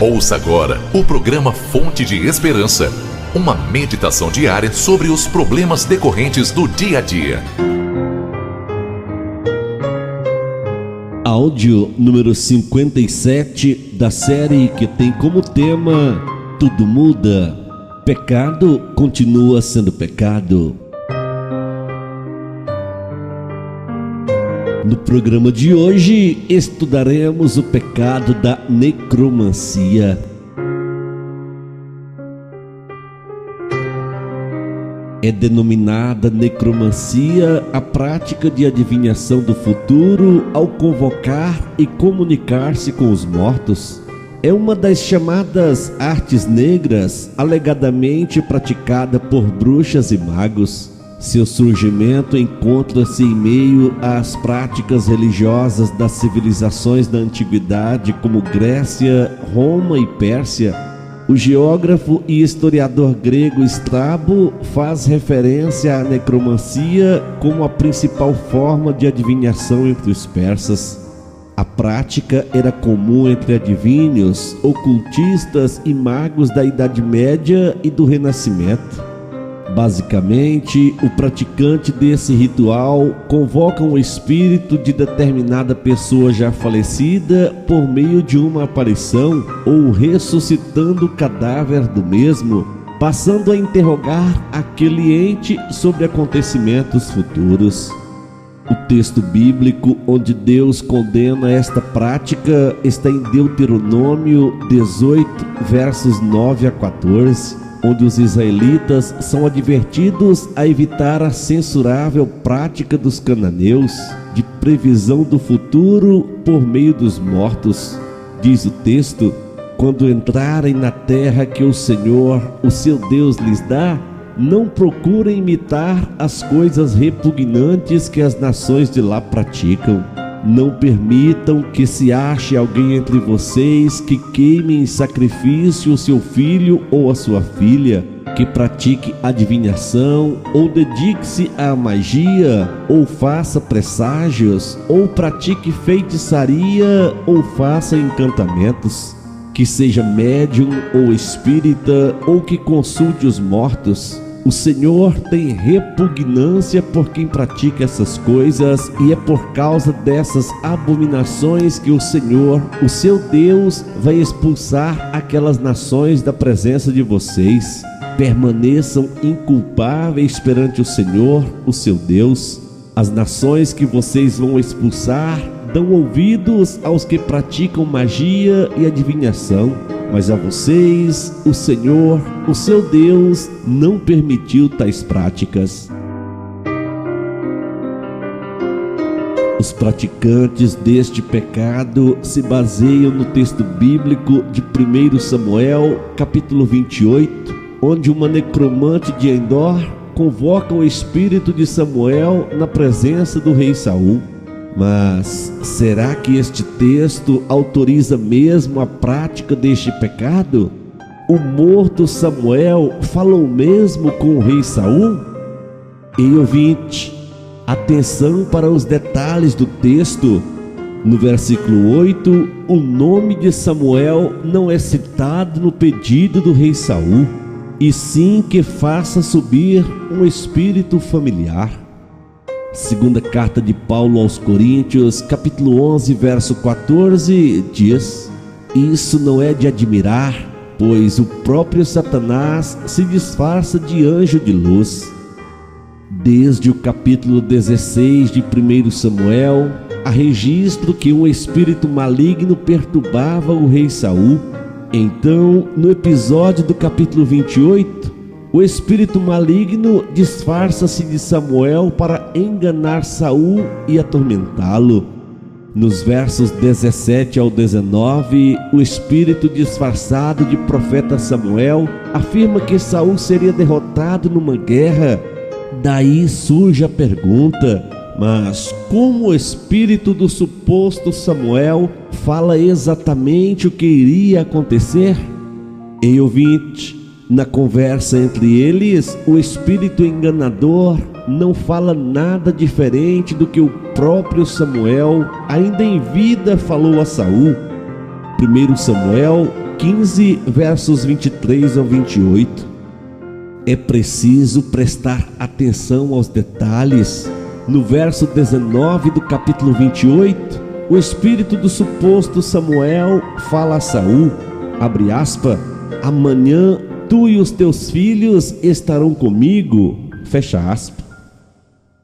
Ouça agora o programa Fonte de Esperança, uma meditação diária sobre os problemas decorrentes do dia a dia. Áudio número 57 da série que tem como tema Tudo muda, pecado continua sendo pecado. No programa de hoje estudaremos o pecado da necromancia. É denominada necromancia a prática de adivinhação do futuro ao convocar e comunicar-se com os mortos. É uma das chamadas artes negras, alegadamente praticada por bruxas e magos. Seu surgimento encontra-se em meio às práticas religiosas das civilizações da antiguidade como Grécia, Roma e Pérsia. O geógrafo e historiador grego Estrabo faz referência à necromancia como a principal forma de adivinhação entre os persas. A prática era comum entre adivinhos, ocultistas e magos da Idade Média e do Renascimento. Basicamente, o praticante desse ritual convoca um espírito de determinada pessoa já falecida por meio de uma aparição ou ressuscitando o cadáver do mesmo, passando a interrogar aquele ente sobre acontecimentos futuros. O texto bíblico onde Deus condena esta prática está em Deuteronômio 18, versos 9 a 14. Onde os israelitas são advertidos a evitar a censurável prática dos cananeus de previsão do futuro por meio dos mortos. Diz o texto: quando entrarem na terra que o Senhor, o seu Deus, lhes dá, não procurem imitar as coisas repugnantes que as nações de lá praticam. Não permitam que se ache alguém entre vocês que queime em sacrifício o seu filho ou a sua filha, que pratique adivinhação, ou dedique-se à magia, ou faça presságios, ou pratique feitiçaria, ou faça encantamentos, que seja médium ou espírita, ou que consulte os mortos. O Senhor tem repugnância por quem pratica essas coisas, e é por causa dessas abominações que o Senhor, o seu Deus, vai expulsar aquelas nações da presença de vocês. Permaneçam inculpáveis perante o Senhor, o seu Deus. As nações que vocês vão expulsar dão ouvidos aos que praticam magia e adivinhação, mas a vocês, o Senhor, o seu Deus, não permitiu tais práticas. Os praticantes deste pecado se baseiam no texto bíblico de 1 Samuel, capítulo 28, onde uma necromante de Endor convoca o espírito de Samuel na presença do rei Saul. Mas será que este texto autoriza mesmo a prática deste pecado? O morto Samuel falou mesmo com o rei Saul? E ouvinte, atenção para os detalhes do texto. No versículo 8, o nome de Samuel não é citado no pedido do rei Saul, e sim que faça subir um espírito familiar. Segunda carta de Paulo aos Coríntios, capítulo 11, verso 14, diz: isso não é de admirar, pois o próprio Satanás se disfarça de anjo de luz. Desde o capítulo 16 de 1 Samuel, há registro que um espírito maligno perturbava o rei Saul. Então, no episódio do capítulo 28, o espírito maligno disfarça-se de Samuel para enganar Saul e atormentá-lo. Nos versos 17 ao 19, o espírito disfarçado de profeta Samuel afirma que Saul seria derrotado numa guerra. Daí surge a pergunta: mas como o espírito do suposto Samuel fala exatamente o que iria acontecer? Ei, ouvinte, na conversa entre eles, o espírito enganador não fala nada diferente do que o próprio Samuel, ainda em vida, falou a Saul. 1 Samuel, 15, versos 23 ao 28. É preciso prestar atenção aos detalhes. No verso 19 do capítulo 28, o espírito do suposto Samuel fala a Saul, abre aspas, amanhã tu e os teus filhos estarão comigo, fecha aspas.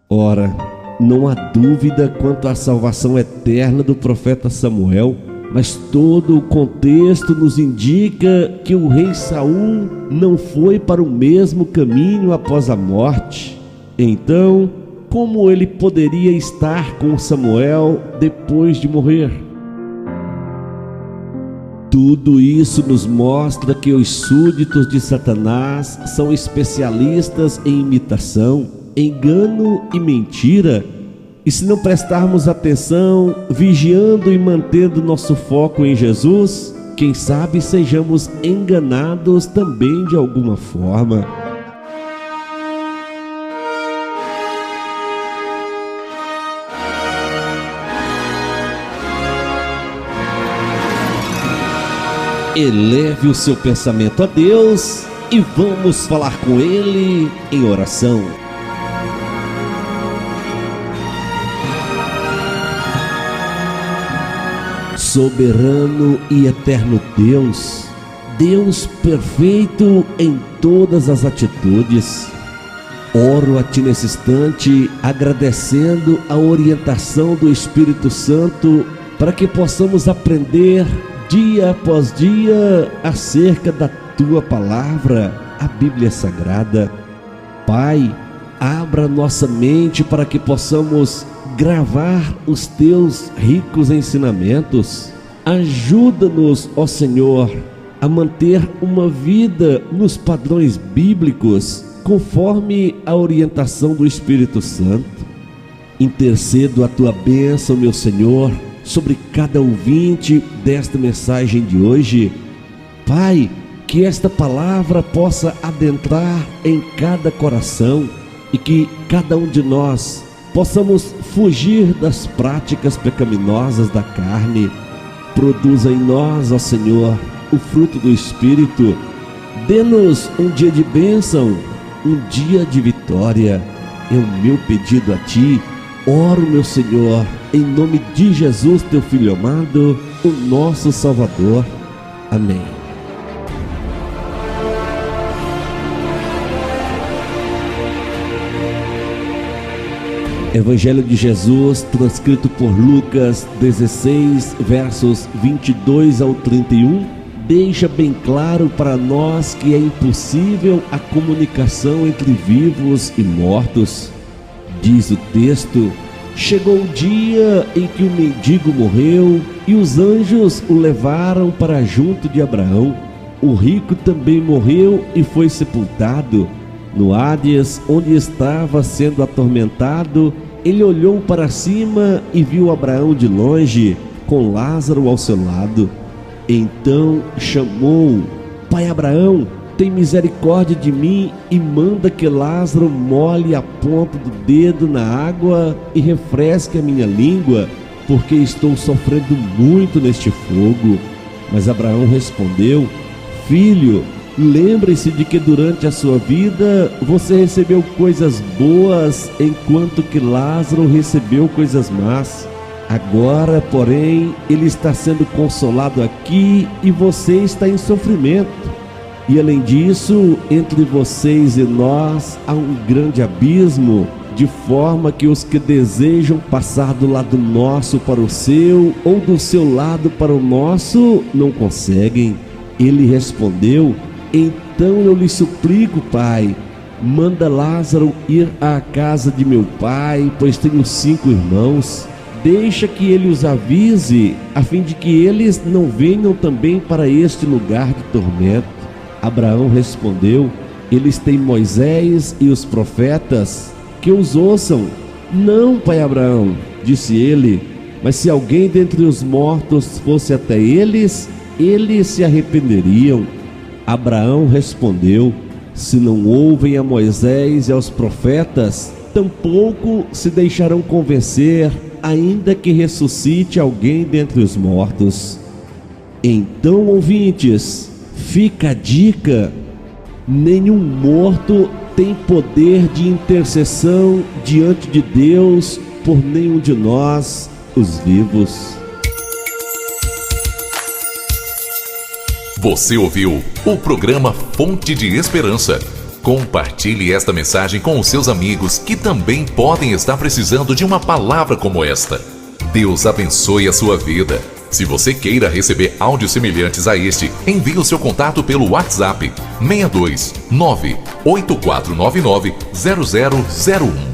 Ora, não há dúvida quanto à salvação eterna do profeta Samuel, mas todo o contexto nos indica que o rei Saul não foi para o mesmo caminho após a morte. Então, como ele poderia estar com Samuel depois de morrer? Tudo isso nos mostra que os súditos de Satanás são especialistas em imitação, engano e mentira. E se não prestarmos atenção, vigiando e mantendo nosso foco em Jesus, quem sabe sejamos enganados também de alguma forma. Eleve o seu pensamento a Deus e vamos falar com Ele em oração. Soberano e eterno Deus, Deus perfeito em todas as atitudes, oro a Ti nesse instante, agradecendo a orientação do Espírito Santo para que possamos aprender dia após dia acerca da Tua Palavra, a Bíblia Sagrada. Pai, abra nossa mente para que possamos gravar os Teus ricos ensinamentos. Ajuda-nos, ó Senhor, a manter uma vida nos padrões bíblicos, conforme a orientação do Espírito Santo. Intercedo a Tua bênção, meu Senhor, sobre cada ouvinte desta mensagem de hoje. Pai, que esta palavra possa adentrar em cada coração e que cada um de nós possamos fugir das práticas pecaminosas da carne. Produza em nós, ó Senhor, o fruto do Espírito. Dê-nos um dia de bênção, um dia de vitória. É o meu pedido a Ti. Oro, meu Senhor, em nome de Jesus, Teu Filho amado, o nosso Salvador. Amém. Evangelho de Jesus, transcrito por Lucas 16, versos 22 ao 31, deixa bem claro para nós que é impossível a comunicação entre vivos e mortos. Diz o texto: chegou o dia em que o mendigo morreu e os anjos o levaram para junto de Abraão. O rico também morreu e foi sepultado. No Hades, onde estava sendo atormentado, ele olhou para cima e viu Abraão de longe, com Lázaro ao seu lado. Então chamou: Pai Abraão, tem misericórdia de mim e manda que Lázaro molhe a ponta do dedo na água e refresque a minha língua, porque estou sofrendo muito neste fogo. Mas Abraão respondeu: Filho, lembre-se de que durante a sua vida você recebeu coisas boas, enquanto que Lázaro recebeu coisas más. Agora, porém, ele está sendo consolado aqui e você está em sofrimento. E além disso, entre vocês e nós há um grande abismo, de forma que os que desejam passar do lado nosso para o seu, ou do seu lado para o nosso, não conseguem. Ele respondeu: Então eu lhe suplico, Pai, manda Lázaro ir à casa de meu pai, pois tenho 5 irmãos. Deixa que ele os avise, a fim de que eles não venham também para este lugar de tormento. Abraão respondeu: Eles têm Moisés e os profetas, que os ouçam. Não, pai Abraão, disse ele, mas se alguém dentre os mortos fosse até eles, eles se arrependeriam. Abraão respondeu: Se não ouvem a Moisés e aos profetas, tampouco se deixarão convencer, ainda que ressuscite alguém dentre os mortos. Então, ouvintes, fica a dica: nenhum morto tem poder de intercessão diante de Deus por nenhum de nós, os vivos. Você ouviu o programa Fonte de Esperança. Compartilhe esta mensagem com os seus amigos que também podem estar precisando de uma palavra como esta. Deus abençoe a sua vida. Se você queira receber áudios semelhantes a este, envie o seu contato pelo WhatsApp 62 98499 0001.